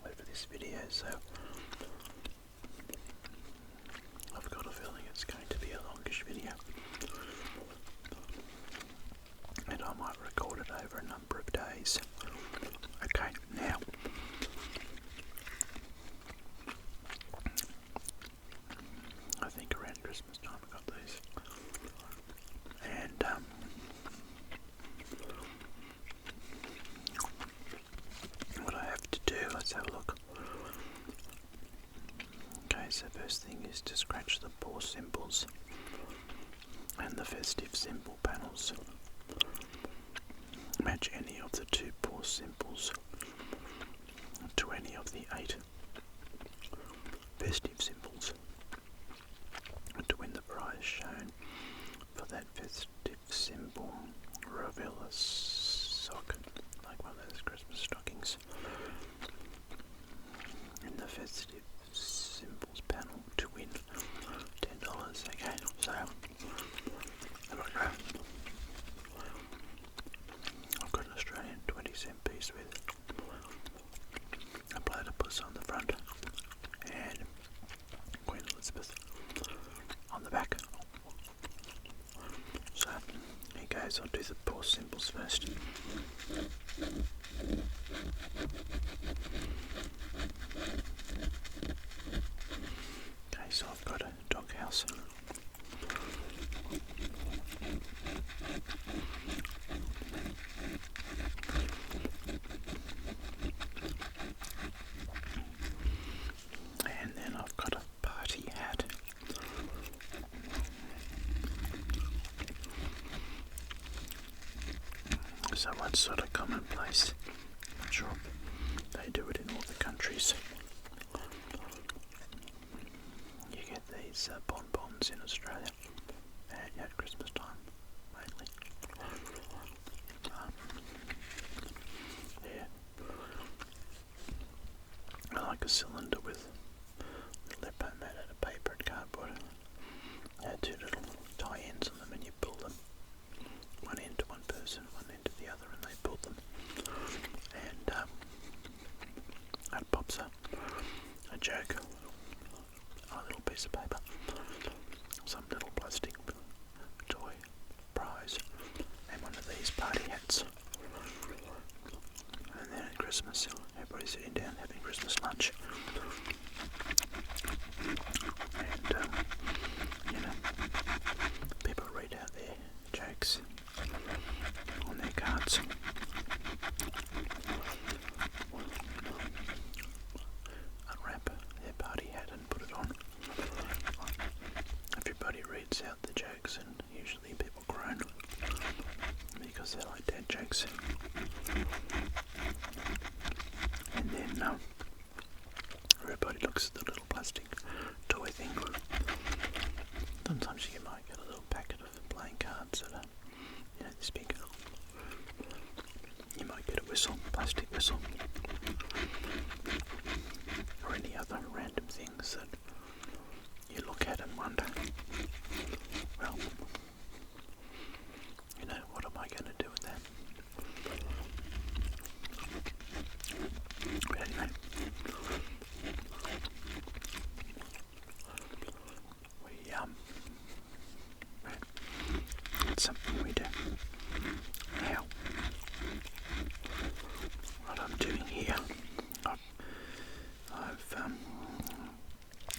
over this video, so I've got a feeling it's going to be a longish video, and I might record it over a number of days. Okay, now I think around Christmas time I got these, and what I have to do, let's have a look. Okay, so first thing is to scratch the paw symbols and the festive symbol panels. Match any of the 2 paw symbols to any of the 8 festive symbols to win the prize shown for that festive symbol. Reveal a sock, like one of those Christmas stockings, in the festive symbols panel to win $10. Okay, so there we go. I've got an Australian 20-cent piece with a platypus on the front and Queen Elizabeth on the back. So here goes. I'll do the paw symbols first. Okay, so I've got a doghouse. And then I've got a party hat. So what's sort of commonplace? I'm sure they do it in all the countries. You get these bonbons in Australia at Christmas time, mainly. Yeah. I like a cylinder with a lip made out of paper and cardboard. Add 2 little tie-ends on them and you pull them. One end to one person, one end to the other, and they pull them. And that pops a joke on a little piece of paper. Some little plastic toy prize, and one of these party hats. And then at Christmas, everybody's sitting down having Christmas lunch. And, people read out their jokes on their cards. Unwrap their party hat and put it on. Everybody reads out the jokes, and usually people groan because they're like dad jokes. And then everybody looks at the little plastic toy thing. Sometimes you might get a little packet of playing cards that are, this big. You might get a whistle, plastic whistle, or any other random things that you look at and wonder, well, what am I going to do with that? But anyway, it's something we do. Now, what I'm doing here, I've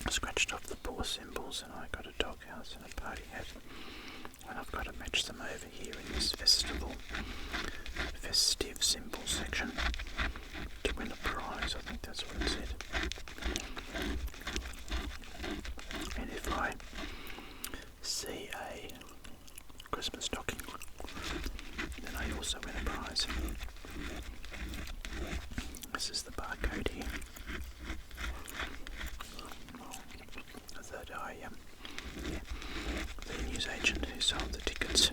scratched off the paw symbols, and I've got a doghouse and a party hat, and I've got to match them over here in this festive symbol section to win a prize. I think that's what it said. And if I see a Christmas stocking, then I also win a prize. This is the barcode here that the news agent who sold the tickets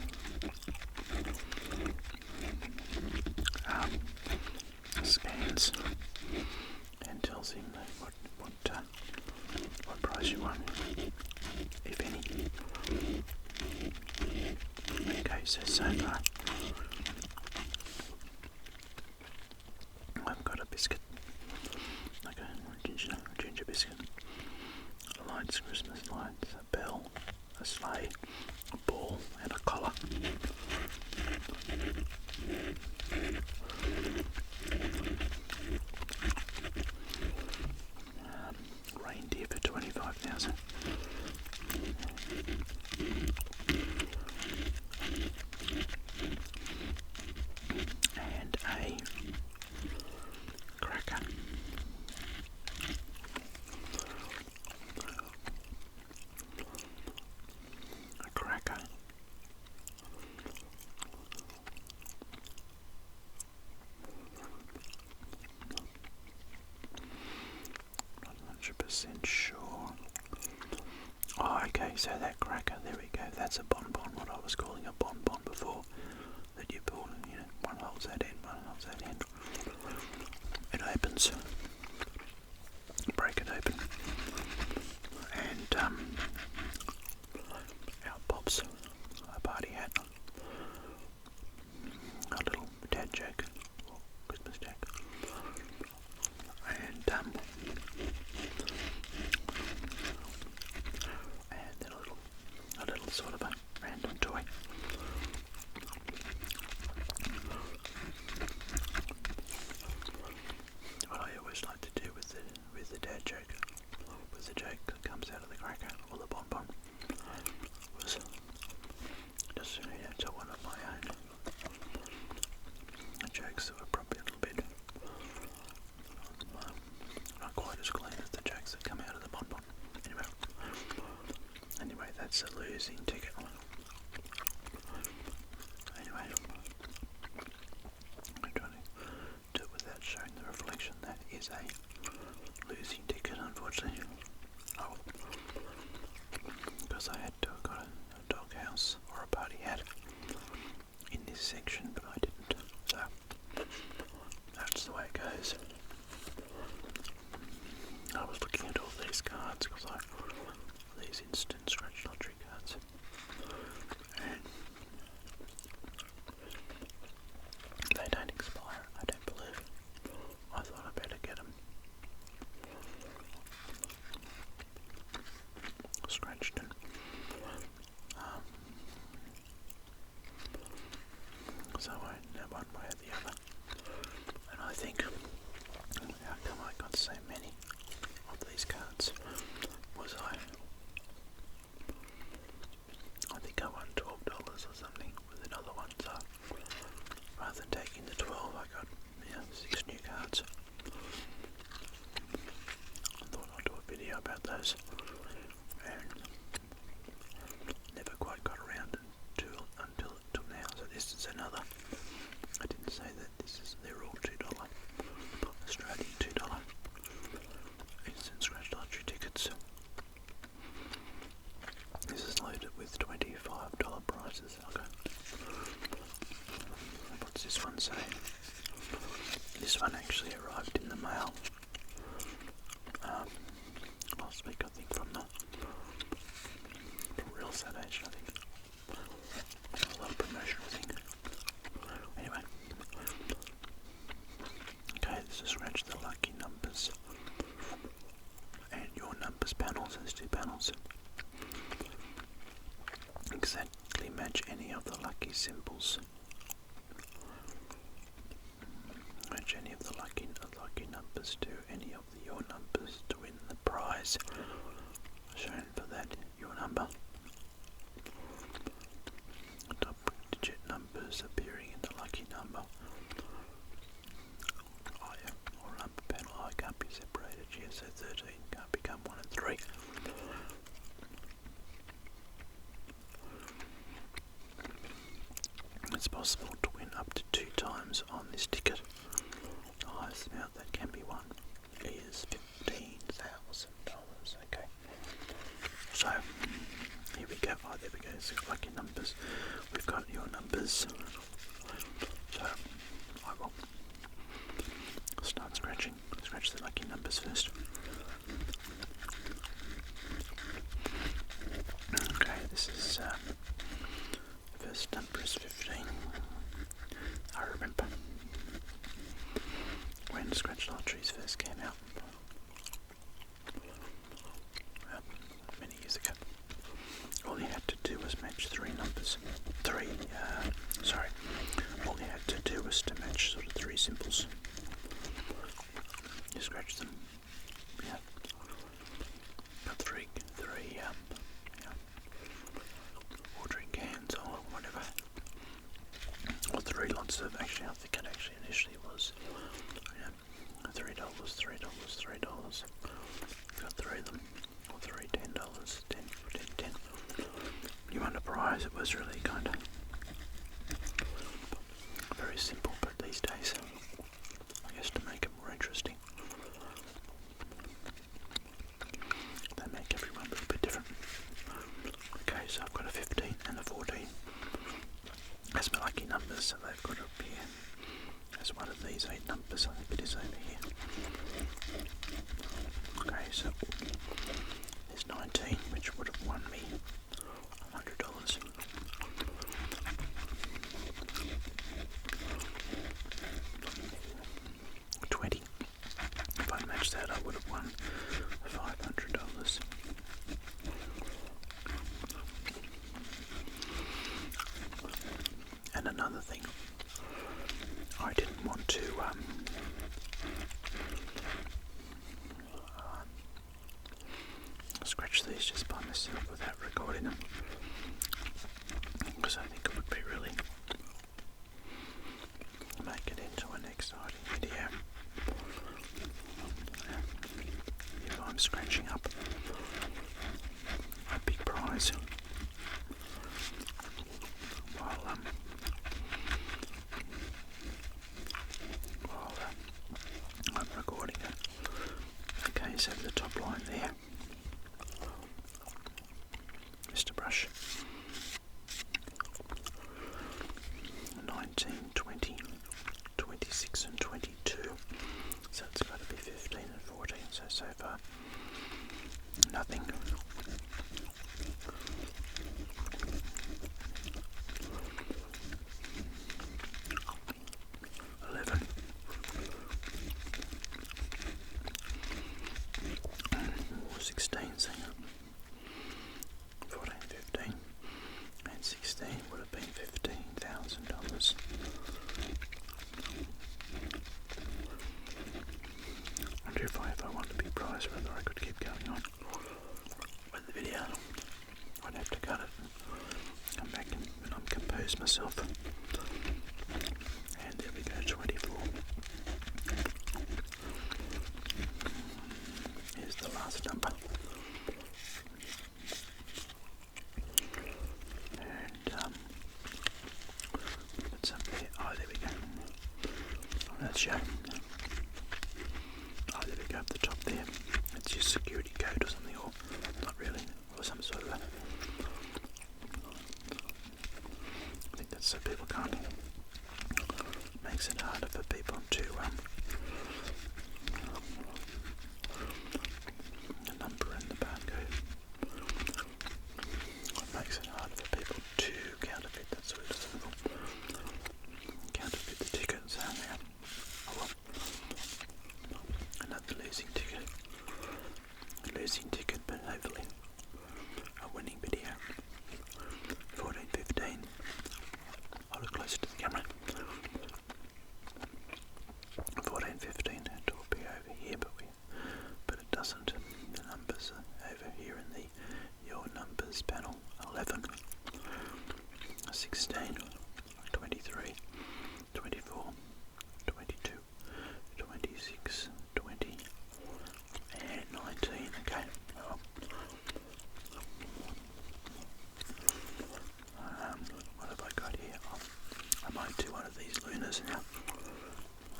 scans and tells him what prize you won, if any. Okay, so far I've got 100% sure. Oh, okay, so that cracker, there we go, that's a bonbon, what I was calling a bonbon before, that you pull, you know, one holds that end, one holds that end. It opens, break it open, and out pops a party hat, a little dad joke, or Christmas joke, and then a little sort of a random toy. What I always like to do with the dad joke, with the joke that comes out of the cracker or the bonbon, was just tell one of my own jokes that were probably a little bit not quite as clean as the jokes that come out of the bonbon. Anyway, that's a losing ticket. Anyway, I'm trying to do it without showing the reflection. That is a losing ticket, unfortunately. Oh, because I had to have got a doghouse or a party hat in this section, but I didn't. So that's the way it goes. I was looking at all these cards because these instant scratch lottery cards, and they don't expire, I don't believe. I thought I'd better get them scratched and so I know one way or the other. And I think, how come I got so many of these cards? Was I think I won $12 or something with another one, so rather than taking the 12 I got 6 new cards. I thought I'd do a video about those, and never quite got around until now. So this is another. I didn't say that they're all $2 Australian $2 instant scratch lottery tickets. This is loaded with $25 prizes. Okay. What's this one say? This one actually arrived in the mail last week, I think, from Real Estate Agent, I think. A little promotional thing. Anyway. Okay, this is scratch the lucky numbers and your numbers panels. There's 2 panels. Exactly match any of the lucky symbols. Match any of the lucky numbers to any of your numbers to win the prize shown for that your number. Top digit numbers appearing in the lucky number. Oh yeah, or number panel. I can't be separated here, so 13 can't become 1 and 3. It's possible to win up to 2 times on this ticket. The highest amount that can be won is $15,000. Okay. So here we go. Oh, there we go. So lucky numbers. We've got your numbers. So I will start scratching. Scratch the lucky numbers first. Okay, this is first number is 15. I remember when Scratch Lotteries first came out, many years ago. All you had to do was match 3 numbers. All you had to do was to match sort of 3 symbols. You scratch them. Yeah. Got three watering cans or whatever. Or 3 lots of, actually I think it actually initially was $3, $3. Got 3 of them. Or $3, $10, 10, 10. You won a prize. It was really kind of very simple, but these days, I guess to make it more interesting, There's one of these 8 numbers, I think it is over here. Okay, so there's 19, which would have won me $100. 20. If I matched that, I would have won $500. And another thing, I didn't want to scratch these just by myself without recording them, because I think it would be really make it into an exciting video if I'm scratching up a big prize while I'm recording it. Okay, so the top line there, Mr. Brush, 19, 20, 26 and 22, so it's got to be 15 and 14, so far nothing. 11, 16, 14, 15, and 16 would have been $15,000. I wonder if I want a big prize, whether I could keep going on with the video. I'd have to cut it and come back and compose myself. And there we go, 24. Here's the last number. And what's up there? Oh, there we go. Oh, that's shown. Oh, there we go, up the top there. It's your security code or something, or not really, or some sort of I think that's so people can't. Makes it harder for people to the number and the barcode. It makes it harder for people to counterfeit that sort of stuff. Counterfeit the tickets, yeah. Oh well. Another losing ticket. A losing ticket, but hopefully a winning video. 14, 15. I'll look closer to the camera. 14, 15, it will be over here, but it doesn't. The numbers are over here in the Your Numbers panel. 11, 16, 23, 24, 22, 26, 20, and 19. Okay. What have I got here? I might do one of these Lunars now.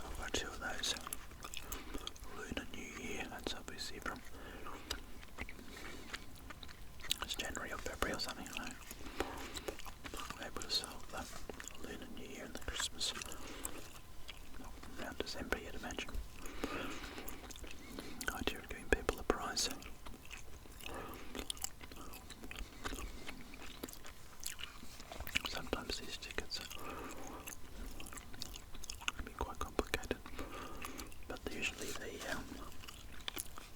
I've got 2 of those. Lunar New Year, that's obviously from it's January or February or something. I'm able to solve the Lunar New Year and the Christmas around December, you'd imagine. Idea of giving people a prize. Sometimes these tickets can be quite complicated, but usually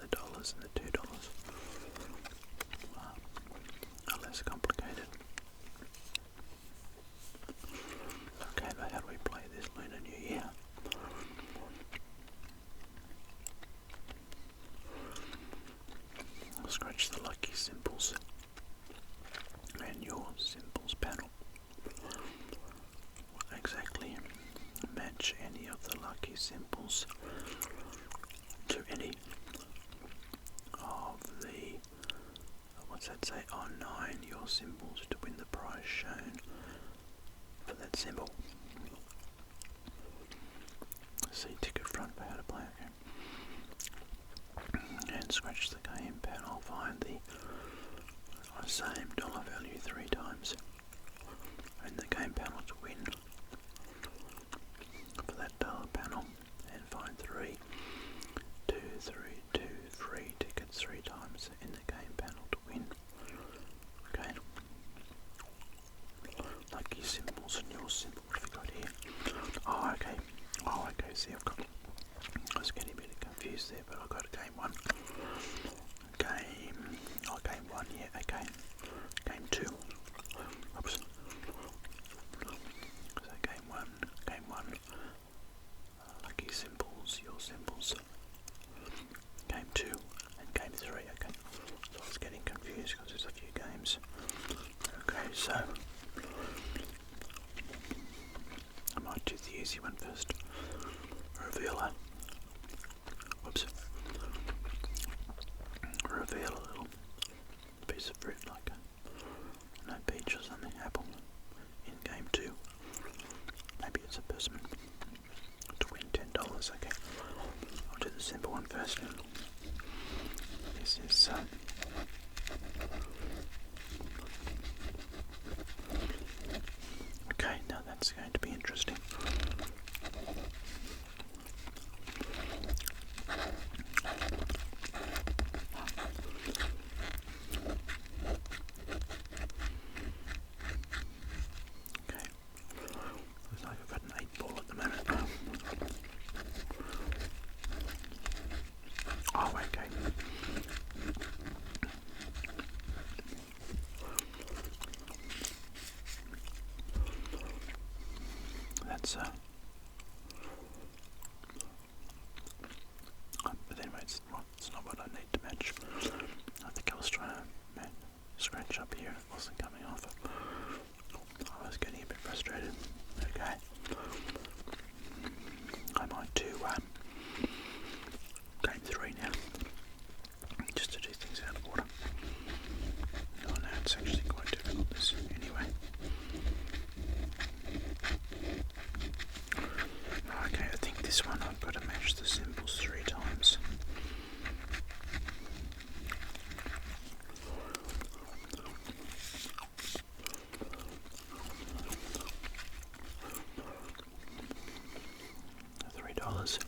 the dollars and the $2 are less complicated. Okay, but how do we play this Lunar New Year? I'll scratch the lucky symbols and your symbols panel. Exactly match any of the lucky symbols to any of the, what's that say, on 9 your symbols to win the prize shown for that symbol. See ticket front for how to play it. And scratch the game panel, find the same dollar value 3 times and the game panel to win for that more simple. What have we got here? Oh, okay. See, I was getting a bit confused there, but I got game 1. Game 1, yeah, okay. Game 2. Oops. So game 1. Lucky symbols, your symbols. Game 2 and game 3, okay. So I was getting confused because there's a few games. Okay, so I might do the easy one first. Reveal a little piece of fruit like no peach or something, apple, in game 2. Maybe it's a persimmon. To win $10, okay. I'll do the simple one first. This is okay, now that's going to be interesting. But anyway, it's not what I need to match. I think I was trying to scratch up here, it wasn't coming off. I was getting a bit frustrated. Okay. I might do game 3 now, just to do things out of order. Oh no, it's actually quite difficult this anyway. Okay, I think this one I've got to match the symbols 3 times. $3.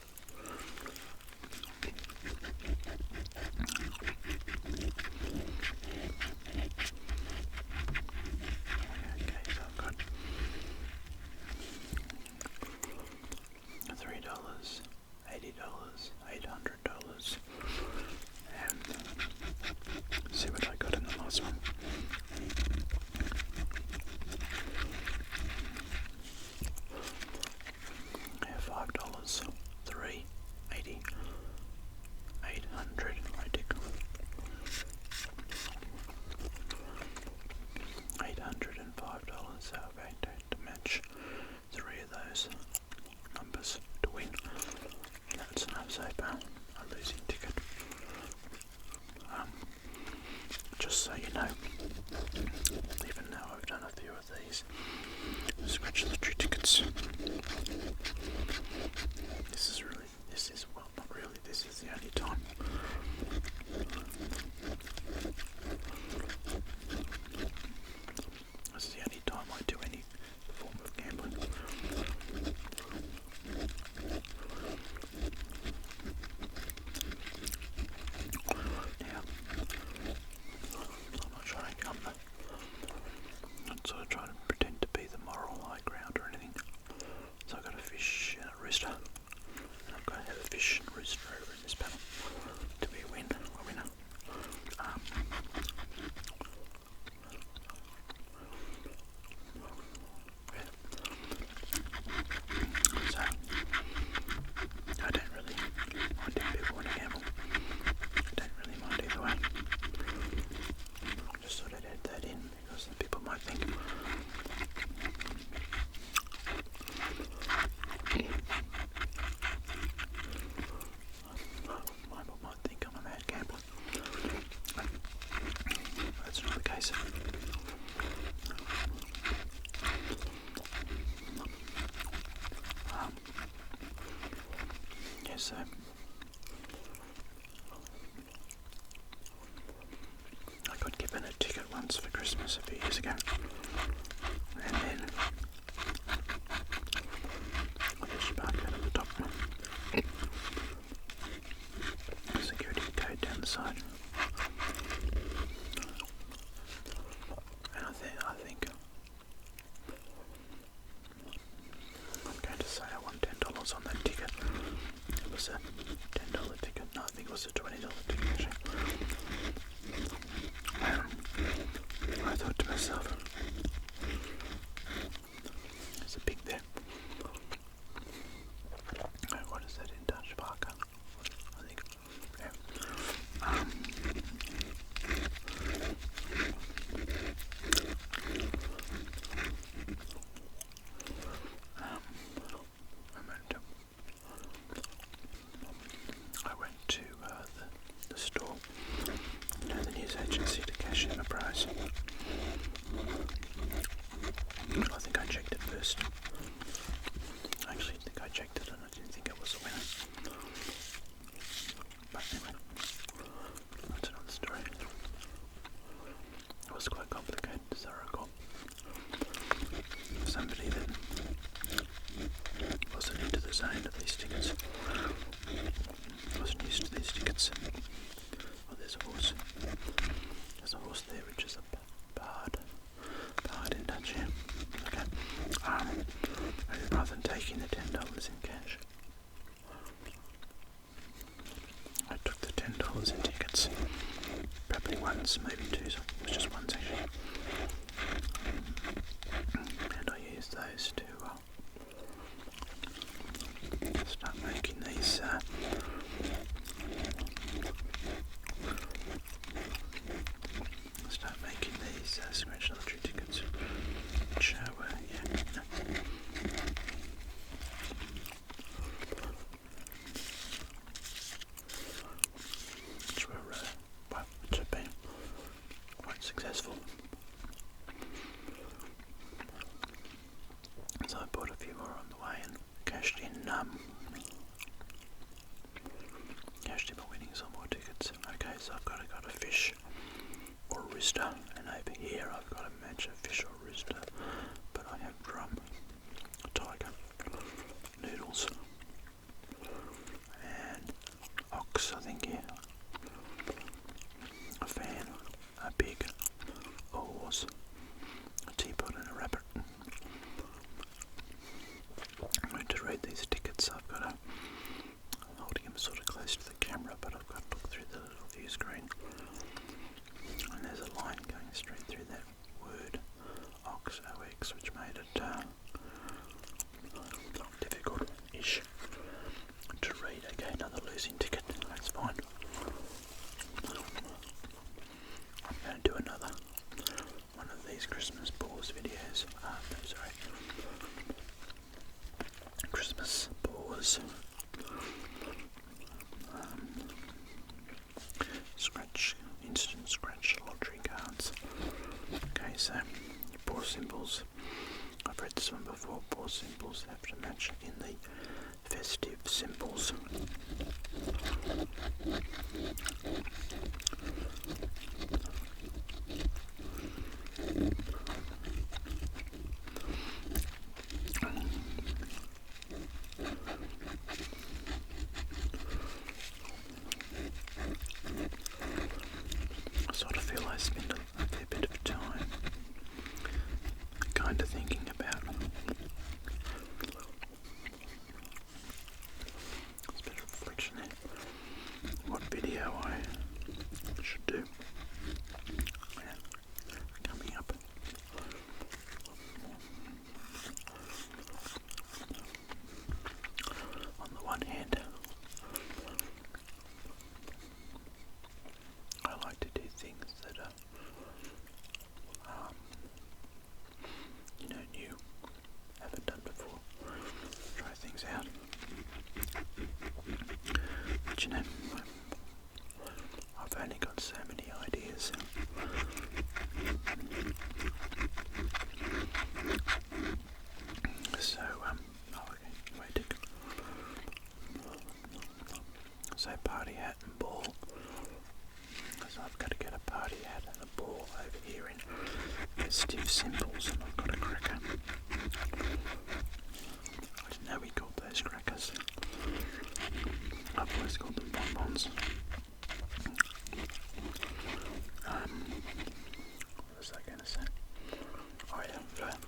Okay, so I've got $3, $80, $800, and see what I got in the last one. Yeah, $5, $3, $80, $800, ridiculous. $805, so I'm going to match 3 of those numbers to win. That's enough so far. A losing ticket. Just so you know, even though I've done a few of these scratch lottery tickets, this is the only time. This is the only time I do any form of gambling. Now, I'm not trying to sort of trying to pretend to be the moral high ground or anything. So I've got a fish and a rooster, and I've got to have a fish and a rooster over in this panel to be a winner. So I don't really mind if people want to gamble. I don't really mind either way. Just thought I'd add that in because people might think might think I'm a mad gambler. But that's not the case. So I got given a ticket once for Christmas a few years ago, and then I just parked out of the top one. Security code down the side, and I think than taking the $10 in cash. I took the $10 in tickets, probably once, maybe two, it was just once actually. And I used those to start making these scratch lottery tickets, which which have been quite successful. So I bought a few more on the way and cashed in my winnings on more tickets. Okay, so I've got a fish or a rooster, and over here I've got a match of fish or rooster, but I have drum, tiger, noodles, and ox, I think, yeah, a fan, a pig, a horse, a teapot and a rabbit. I'm going to read these tickets. I'm holding them sort of close to the camera, but I've got to look through the little view screen. And there's a line going straight through that word, ox, O-X, which made it difficult-ish to read. Okay, another losing ticket, that's fine. I'm going to do another one of these Christmas paws videos. Christmas paws. Instant scratch lottery cards. Okay, so paw symbols. I've read this one before. Paw symbols have to match in the festive symbols. I sort of feel I spend a fair bit of time kind of thinking about it's a bit of reflection there, what video I should do. Coming up. On the one hand, I like to do things that are new, haven't done before, try things out, but I've only got so many ideas. So, so party hat and ball. So I've got to get a party hat and a ball over here in festive symbols, and I've got a cracker. I didn't know we called those crackers. I've always called them bonbons. What was I going to say? I have,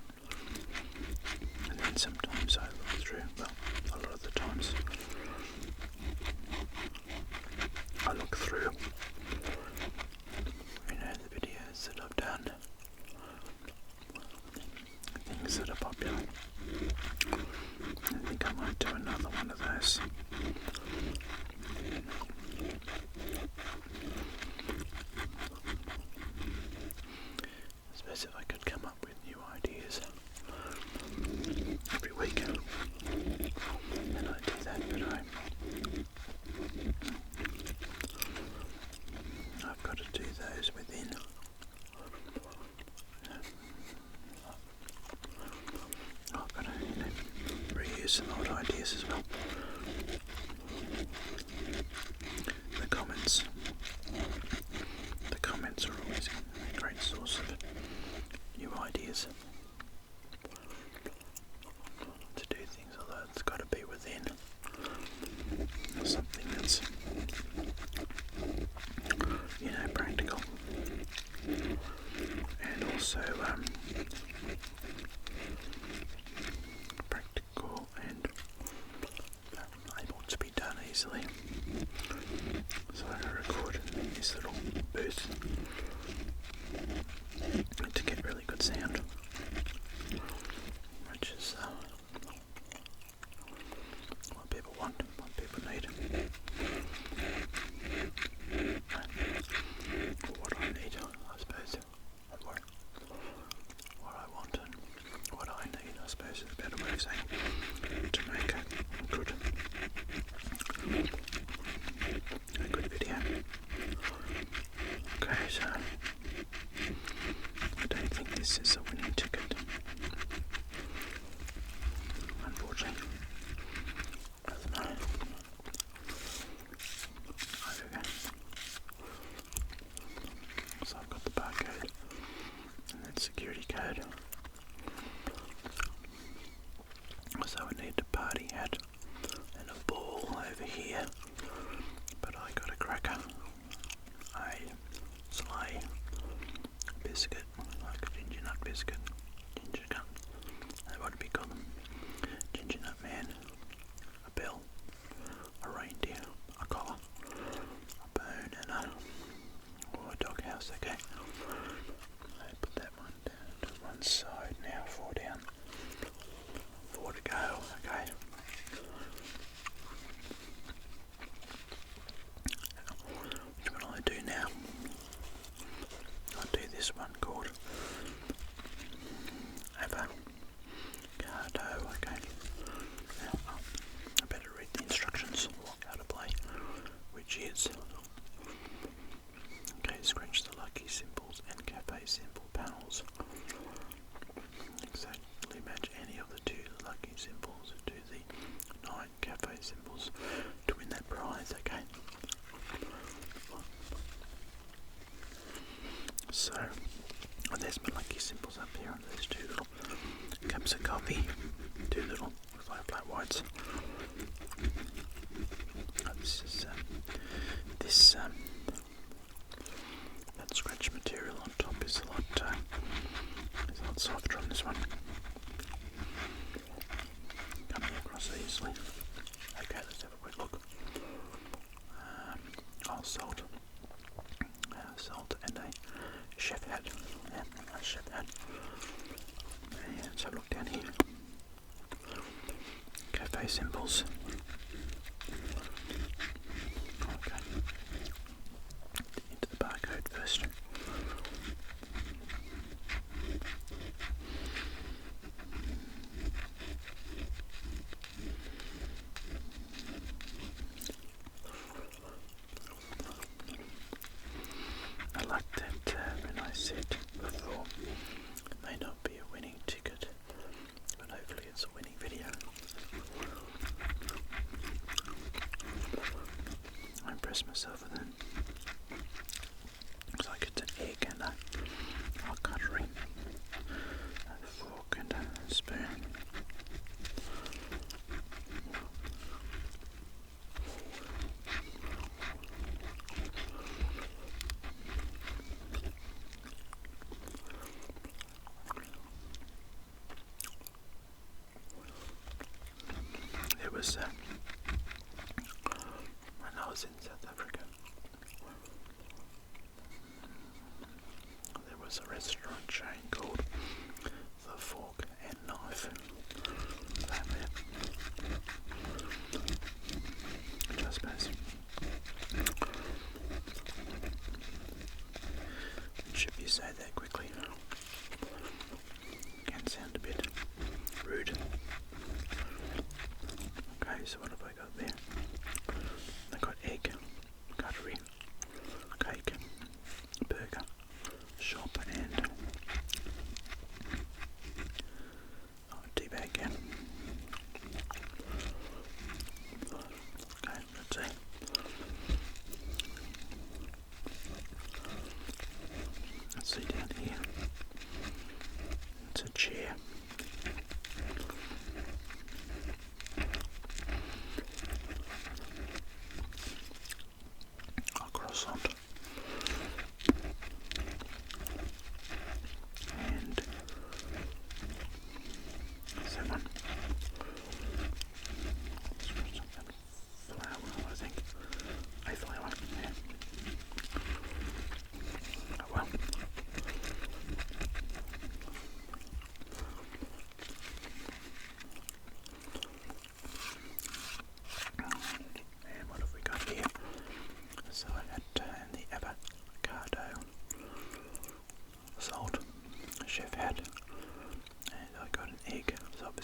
and then sometimes I look through, a lot of the times, I look through, the videos that I've done, things that are popular. I think I might do another one of those. I suppose if I could come up with new ideas every week, then I'd do that, but I've got to do those within I've got to reuse some old ideas as well. The comments are always a great source of new ideas to do things, although it's got to be within something that's practical, and also practical easily. So I record in this little booth to get really good sound, which is what people want, what people need. What I need, I suppose. What I want and what I need, I suppose, is a better way of saying, to make a good video. Okay, so I don't think this is a winning ticket, unfortunately. I don't know. There we go. So I've got the barcode and then security code. So we need a party hat and a ball over here, but I got a cracker, a sleigh, biscuit, like a ginger nut biscuit, ginger nut, what do we call them? Ginger nut man, a bell, a reindeer, a collar, a bone, and a dog house. Okay, I put that one down to one side now, 4 down, 4 to go. Okay. Which one will I do now? I'll do this one called avocado. Okay. Now, I better read the instructions on how to play, which is, okay, scratch the lucky symbols and cafe symbol panels. Exactly match any of the 2 lucky symbols to the 9 cafe symbols to win that prize. Okay. So, there's my lucky symbols up here, and there's 2 little cups of coffee, 2 little flat whites. That scratch material on top is a lot softer on this one. Coming across easily. Okay, let's have a quick look. Salt. Salt and a chef hat. Yeah, a chef hat. And let's have a look down here. Cafe symbols. Okay. Into the barcode first. I like that when I said before, it may not be a winning ticket, but hopefully it's a winning video.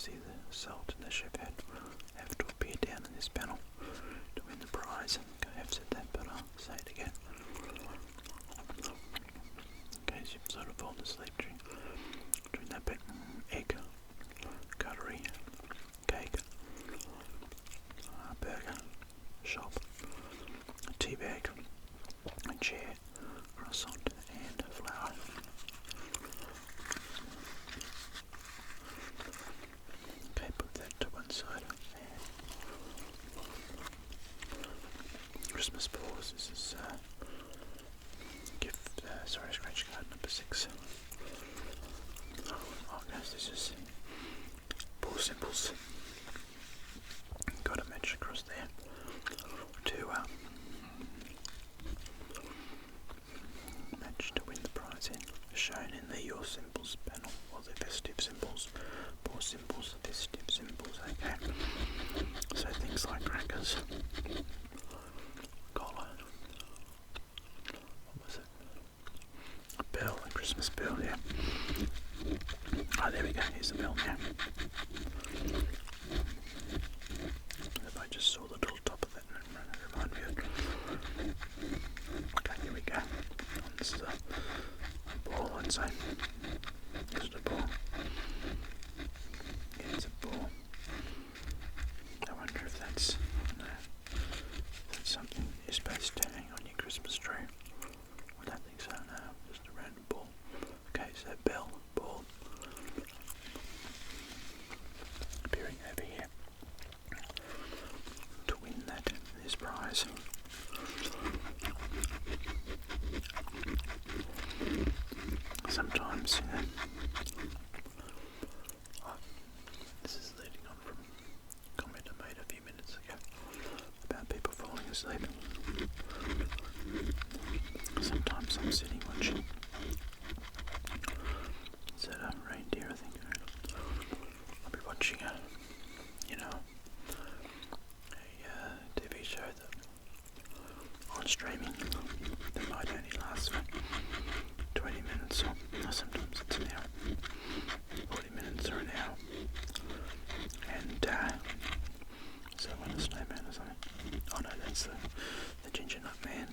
see the salt and the chef hat have to appear down in this panel to win the prize. I have said that, but I'll say it again. Okay, so you've sort of fallen asleep during that bit. Egg, cutlery, cake, burger, shop, a tea bag, a chair, croissant and flour. Okay, put that to one side. Christmas paws. This is scratch card number 6. Oh guys, this is paw symbols. Got a match across there to match to win the prize in. Shown in the Your Symbols panel, or the festive symbols, paw symbols, festive symbols, okay. So things like crackers, collar, what was it? A bell, a Christmas bell, yeah. Oh, there we go, here's the bell now. If I just saw the little top of that, it reminded me of it. Okay, here we go. This is a ball, I'd say. Is it a ball? Yeah, it's a ball. I wonder if that's, that's something you're supposed to hang on your Christmas tree. I don't think so, no, just a random ball. Okay, so bell, ball. Appearing over here to win this prize. Sometimes, this is leading on from a comment I made a few minutes ago about people falling asleep. Sometimes I'm sitting watching, is that a reindeer I think? I'll be watching a TV show that on streaming that might only last for 20 minutes or sometimes it's an hour, 40 minutes or an hour, and so when a snowman or something, oh no, that's the ginger nut man,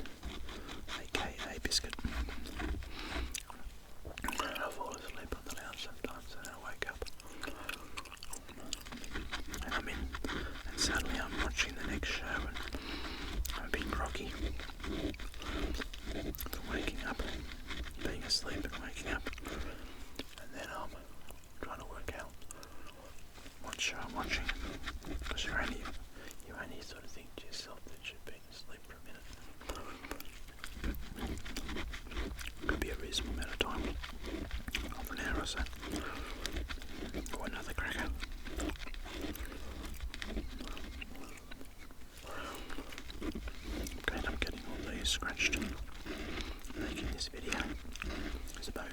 aka Biscuit. I fall asleep on the lounge sometimes and I wake up and I'm in, and suddenly I'm watching the next show and I'm a bit groggy from waking up, being asleep and waking up, and then I'm trying to work out what show I'm watching, because you only sort of think to yourself that you've been asleep for a minute. Could be a reasonable amount of time, half an hour or so, or another cracker. Okay, I'm getting all these scratched, making this video. There's a bone.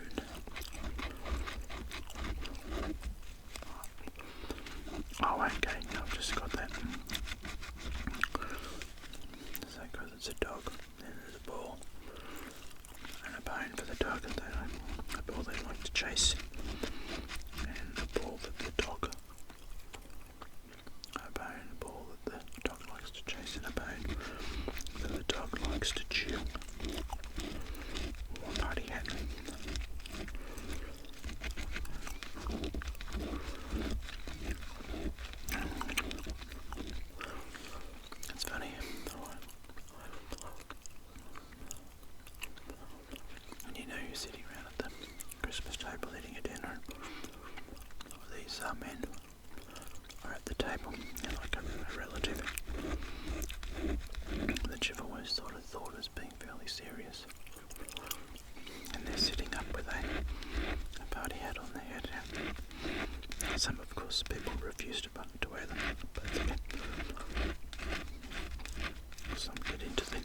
Oh, okay, I've just got that. So, because it's a dog, and there's a ball, and a bone for the dog, and a ball they like to chase, and a ball that the dog, a bone, a ball that the dog likes to chase, and a bone that the dog likes to chew. One party hat. It's funny. And you're sitting around at the Christmas table eating a dinner. These men are at the table, and like a relative that you've always thought as being fairly serious. And they're sitting up with a party hat on their head. Some, of course, people refuse to wear them, but it's okay. Some get into the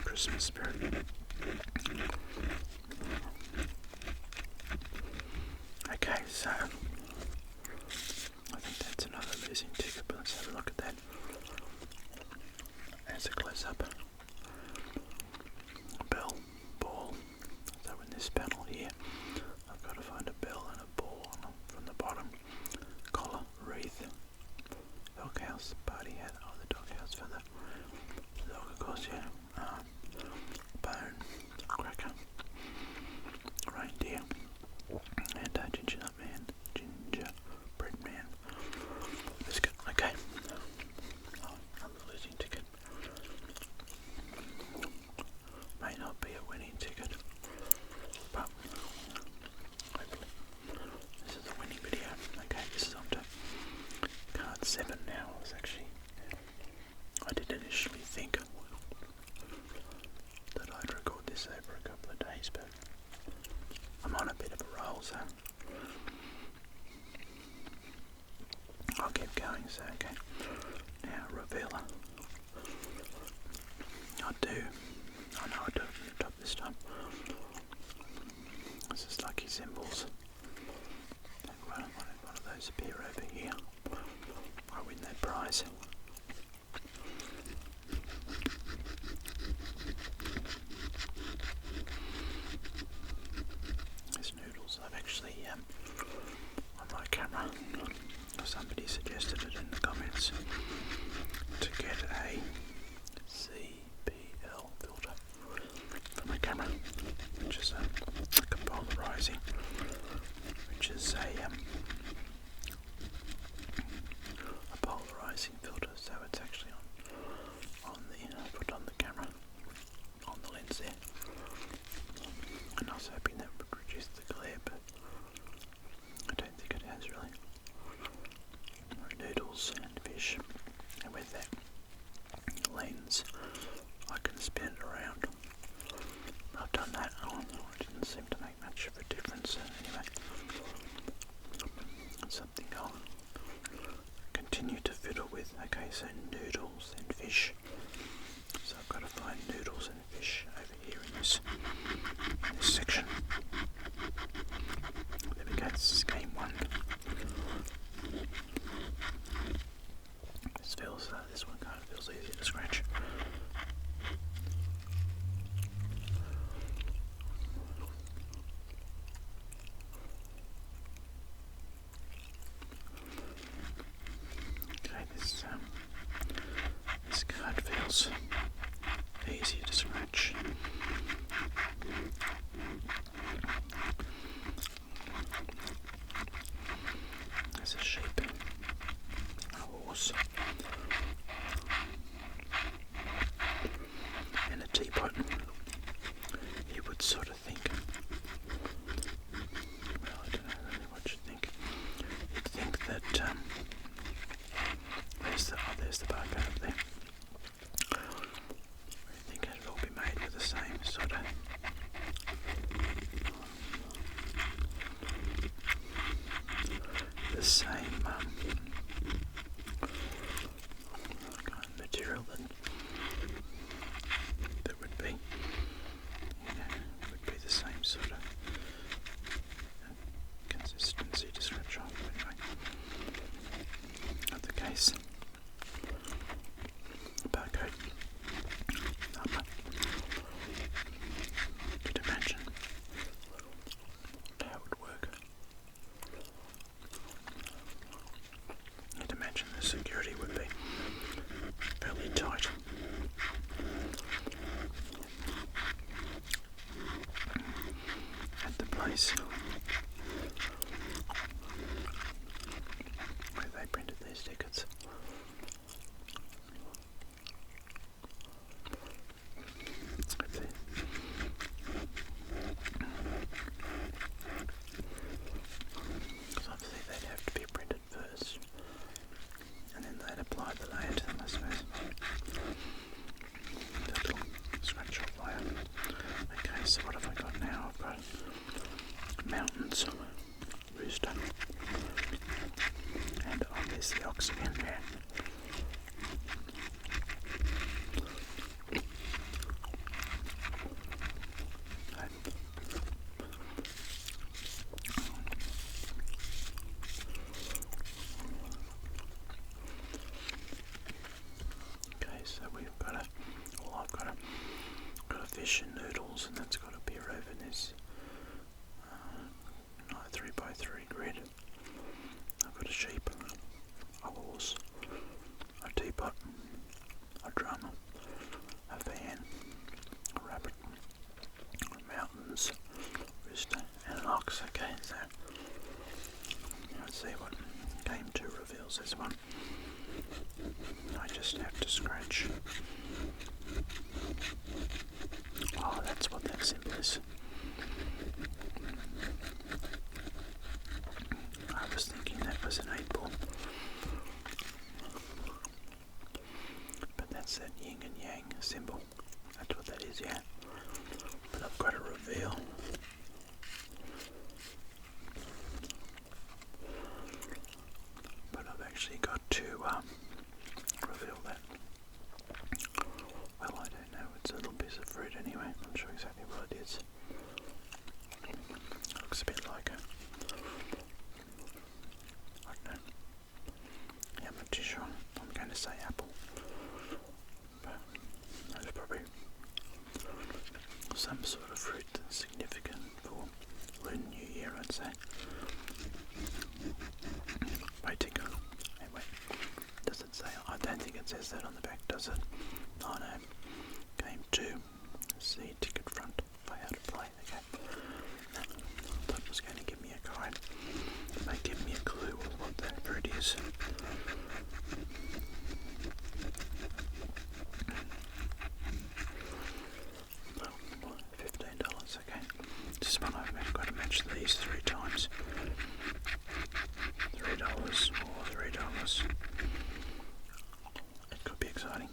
Christmas spirit. Okay, so I think that's another losing ticket, but let's have a look at that. As a close-up. Bell, ball. So in this panel here, I've got to find a bell and a ball from the bottom. So, okay, now revealer. I know I do it from the top this time. This is lucky symbols. One of those appear over here. I win that prize. There's noodles. I've actually, on my camera, somebody suggested it in the comments to get a CPL filter for my camera, which is like a polarizing, which is a polarizing filter, so it's actually on the put on the camera, on the lens there. And I was hoping that would reduce the glare, but I don't think it has really. Noodles and fish, and with that lens I can spin it around. I've done that. It didn't seem to make much of a difference. Anyway, that's something I'll continue to fiddle with. Okay, so noodles and fish. So I've got to find noodles and fish over here in this section. There we go, this is game one. This one kind of feels easier to scratch. Okay, this card feels easier to scratch. There's a sheep, a horse, and a teapot. You would sort of think, well, I don't know really what you'd think. You'd think that there's the barcode up there. I think it'd all be made with the same sort of kind of material that would be, would be the same sort of consistency to scratch off. Anyway, not the case. Barcode number. Could imagine how it would work. I'd imagine the security would be fairly tight. At the place where they printed these tickets. Because obviously they'd have to be printed first, and then they'd apply the layer to them, I suppose. That little scratch off layer. Okay, so what have I got now? I've got mountains, rooster, and there's the ox again there. Okay, so we've got I've got a fish and noodles, and that's got to appear over this 3x3 grid. I've got a sheep, a horse, a teapot, a drum, a van, a rabbit, mountains, rooster, and an ox. Okay, so let's see what game 2 reveals this one. I just have to scratch. Oh, that's what that symbol is. I was thinking that was an 8-ball. But that's that yin and yang symbol. That's what that is, yeah. But I've got to reveal. But I've actually got got to reveal that. Well, I don't know. It's a little piece of fruit anyway. I'm not sure exactly what it is. Looks a bit like a... I don't know. Yeah, I'm not too sure. I'm going to say apple. But that's probably some sort of fruit that's significant for Lunar New Year, I'd say. Waiting. Hey, wait. Does it say? I don't think it says that on the back, does it? Oh no. Game 2. See ticket front. If I had to play. Okay. I thought it was going to give me a guide. It may give me a clue of what that fruit is. $15, okay. This one I've got to match these 3 times. $3 or $3. It could be exciting.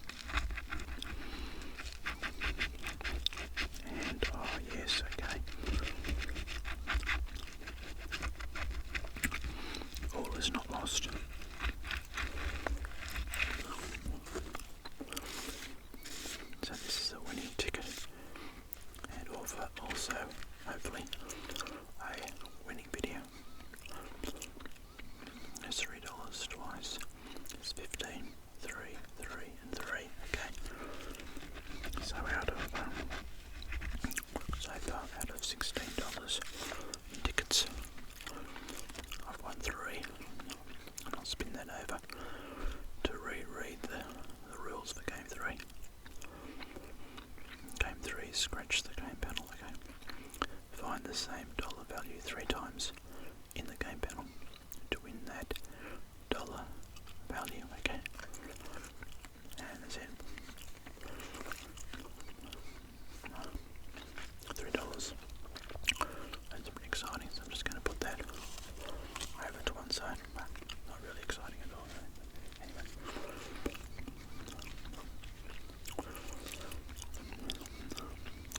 And oh yes, okay. All is not lost. So this is a winning ticket, and also hopefully a winning video. There's $3 twice. It's 15, 3, 3, and 3. Okay. So far out of $16 in tickets, I've won 3. And I'll spin that over to reread the rules for Game 3. Game 3 is scratch the game panel, okay. Find the same dollar value 3 times in the game panel to win that dollar value, okay. And that's it. $3. That's pretty exciting, so I'm just going to put that over to one side. Not really exciting at all. Anyway.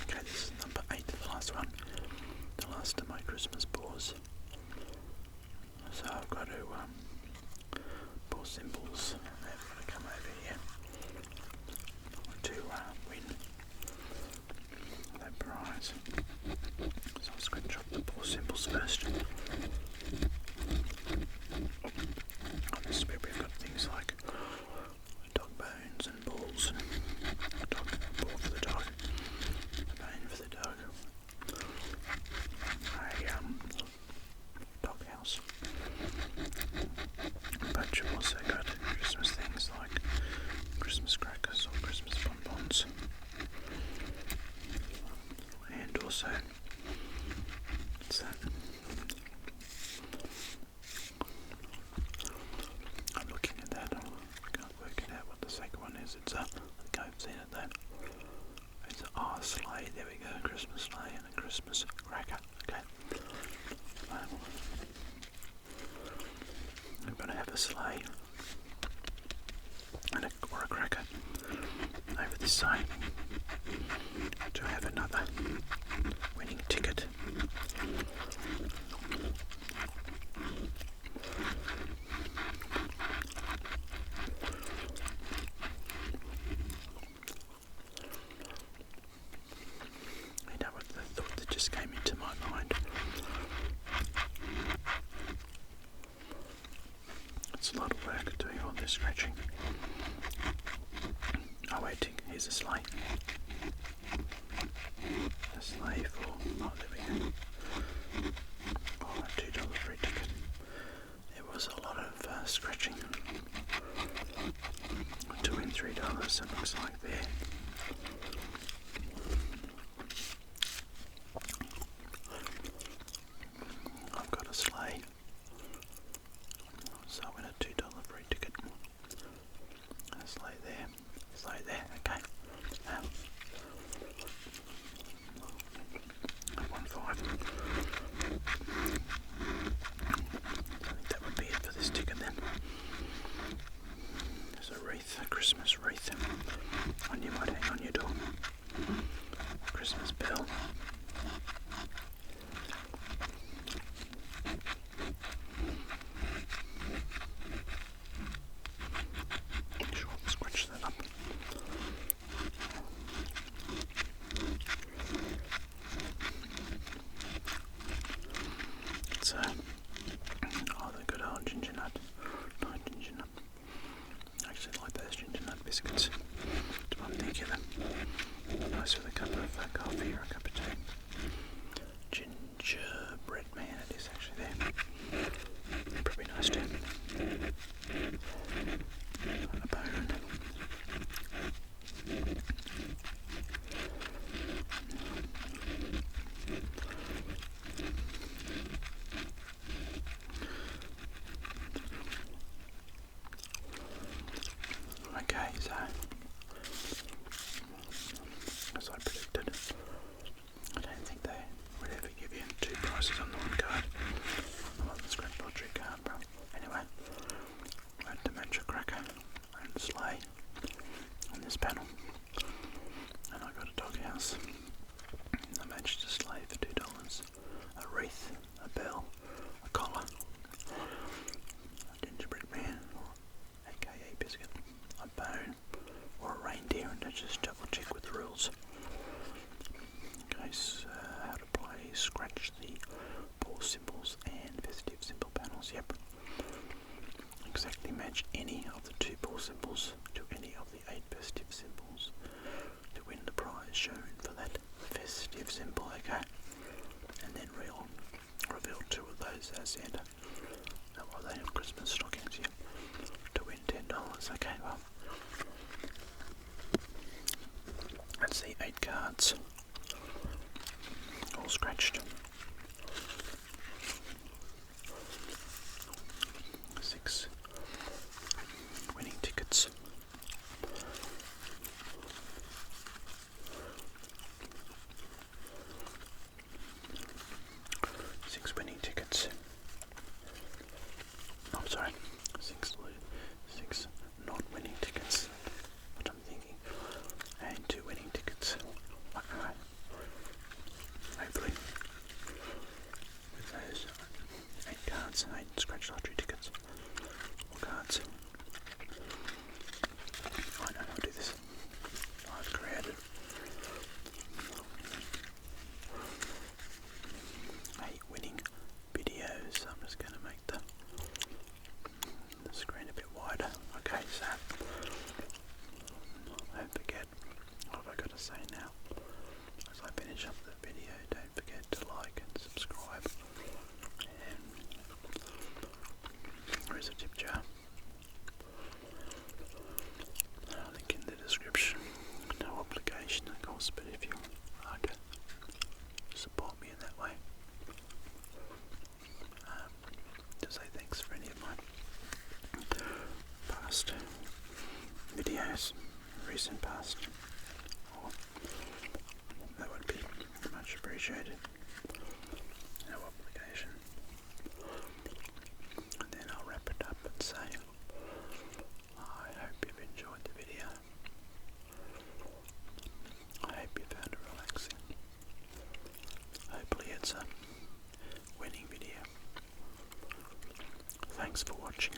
Okay, this is number 8, the last one. The last of my Christmas paws. So I've got to paw symbols, and they've got to come over here to win that prize. So I'm just going to chop the paw symbols first. On this bit we've got things like dog bones and balls, and a dog ball for the dog, a bone for the dog, a dog house. But you've also got Christmas things like Christmas crackers or Christmas bonbons, and also what's that? I'm looking at that. I can't work it out what the second one is. It's I think I've seen it though. It's a sleigh. There we go. Christmas sleigh and a Christmas cracker. Okay. I'm going to have a sleigh and or a cracker over this side to have another winning ticket. You know what the thought that just came into my mind? It's a lot of work doing all this scratching. Oh waiting, here's a sleigh. A sleigh for, oh there we go. Oh, a $2 free ticket. There was a lot of scratching to win $3, it looks like there. I've got a sleigh, so I win a $2 free ticket. A sleigh there, okay. I won 5. I think that would be it for this ticket then. There's a wreath, a Christmas wreath, and you might hang on your door. sleigh on this panel, and I got a doghouse. I matched a sleigh for $2, a wreath, a bell, a collar, a gingerbread man, or aka biscuit, a bone, or a reindeer, and I just double check with the rules. Okay, so how to play, scratch the ball symbols and festive symbol panels. Yep. Exactly match any of the 2 ball symbols to any of the 8 festive symbols to win the prize shown for that festive symbol, okay? And then reveal 2 of those as Santa. Now, are they have Christmas stockings? Yep. To win $10, okay, well. Let's see, 8 cards. All scratched. 6 winning tickets. 6 winning tickets. I'm sorry, 6 not winning tickets. What I'm thinking. And 2 winning tickets. Okay. Hopefully, with those 8 cards and 8 scratch lottery tickets, or cards, I know how to do this. I've created a winning video, so I'm just going to make the screen a bit wider. Okay, so don't forget, what have I got to say now? As I finish up the video, don't forget to like and subscribe. And there is a tip jar. Link in the description. No obligation, of course, but if you like to support me in that way, to say thanks for any of my past videos, recent past, or that would be much appreciated. No obligation. And then I'll wrap it up and say, I hope you've enjoyed the video. I hope you found it relaxing. Hopefully it's a winning video. Thanks for watching.